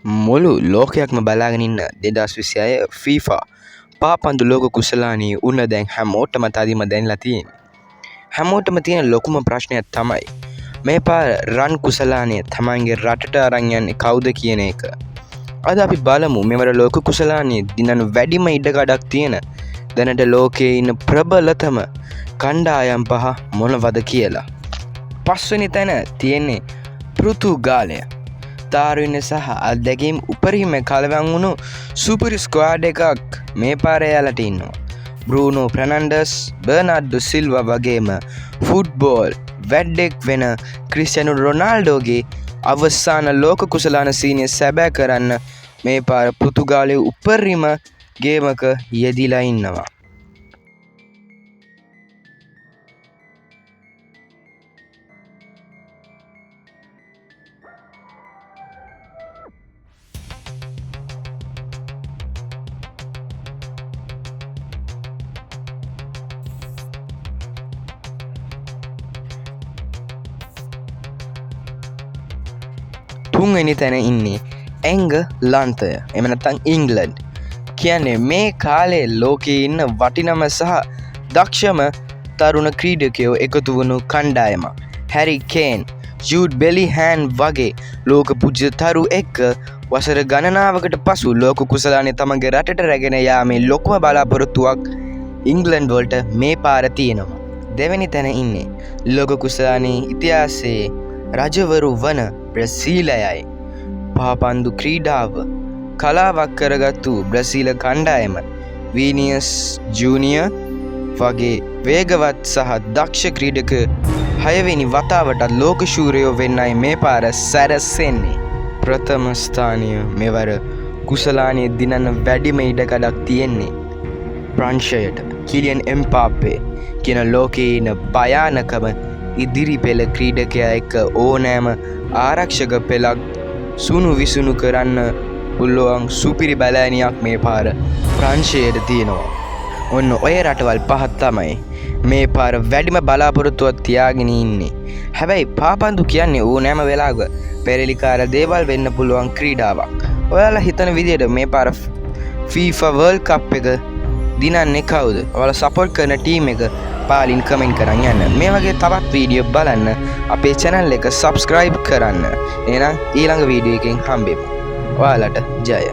මුළු ලෝකයක්ම බලාගෙන ඉන්න 2026 FIFA පාපන්දු ලෝක කුසලානී උන්න දැන් හැමෝටම තදින්ම දැනලා තියෙන්නේ. හැමෝටම තියෙන ලොකුම ප්‍රශ්නයක් තමයි මේ පාර රන් කුසලානය තමන්ගේ රටට අරන් යන්නේ කවුද කියන එක. අද අපි බලමු මෙවර ලෝක කුසලානී දිනන වැඩිම ඉඩකඩක් තියෙන දැනට ලෝකයේ ඉන්න ප්‍රබලතම කණ්ඩායම් පහ මොනවද කියලා. පස්වෙනි තැන තියෙන්නේ පෘතුගාලය. තාරුවෙන සහ අත්දැකීම් උපරිම කලවම් වුණු සුපරි ස්ක්වාඩ් එකක් මේ පාරේ යාලට ඉන්නවා. බ්‍රූනෝ ෆර්නැන්ඩස්, බර්නාඩ්ඩෝ සිල්වා වගේම ෆුට්බෝල් වැඩෙක් වෙන ක්‍රිස්ටියානෝ රොනාල්ඩෝගේ අවසාන ලෝක කුසලාන සීනිය සැබෑ කරන්න මේ පාර පෘතුගාලයේ උපරිම ගේමක යෙදිලා ඉන්නවා. තුන්වෙනි තැන ඉන්නේ එංගලන්තය. එම නැත්නම් ඉංග්ලන්ඩ්. කියන්නේ මේ කාලේ ලෝකයේ ඉන්න වටිනම සහ දක්ෂම තරුණ ක්‍රීඩකයෝ එකතු වුණු කණ්ඩායමක්. හැරි කේන්, ජූඩ් බෙලිහෑන් වගේ ලෝක පූජ්‍ය තරු එක්ක වසර ගණනාවකට පසු ලෝක කුසලානේ තමන්ගේ රටට රැගෙන යාමේ ලොකුම බලාපොරොත්තුවක් ඉංග්ලන්ඩ් වලට මේ පාර තියෙනවා. දෙවෙනි තැන ඉන්නේ ලෝක කුසලානේ ඉතිහාසයේ රජවරු වන බ්‍රසීලයයි. පාපන්දු ක්‍රීඩාව කලාවක් කරගත්තු බ්‍රසීල කණ්ඩායම වීනියස් ජූනියර් වගේ වේගවත් සහ දක්ෂ ක්‍රීඩක 6 වෙනි වතාවටත් ලෝක ශූරයෝ වෙන්නයි මේ පාර සැරසෙන්නේ. ප්‍රථම ස්ථානය මෙවර කුසලානේ දිනන වැඩිම ඉඩකඩක් තියෙන්නේ ප්‍රංශයට. කිලියන් එම්පාපේ කියන ලෝකයේ ඉන්න භයානකම ඉදිරි පෙළ ක්‍රීඩකයා එක්ක ඕනෑම ආරක්ෂක පෙළක් සුණු විසුණු කරන්න පුළුවන් සුපිරි බලෑනියක් මේ පාර ප්‍රංශයට තියෙනවා. ඔන්න ඔය රටවල් පහක් තමයි මේ පාර වැඩිම බලාපොරොත්තුවක් තියාගෙන ඉන්නේ. හැබැයි පාපන්දු කියන්නේ ඕනෑම වෙලාවක පෙරලිකාර දේවල් වෙන්න පුළුවන් ක්‍රීඩාවක්. ඔයාලා හිතන විදිහට මේ පාර FIFA World Cup එක දිනන්නේ කවුද? ඔයාලා සපෝට් කරන ටීම් එක පාලින් කමෙන්ට් කරන් යන්න. මේ වගේ තවත් වීඩියෝ බලන්න අපේ channel එක subscribe කරන්න. එහෙනම් ඊළඟ වීඩියෝ එකෙන් හම්බෙමු. ඔයාලට ජය.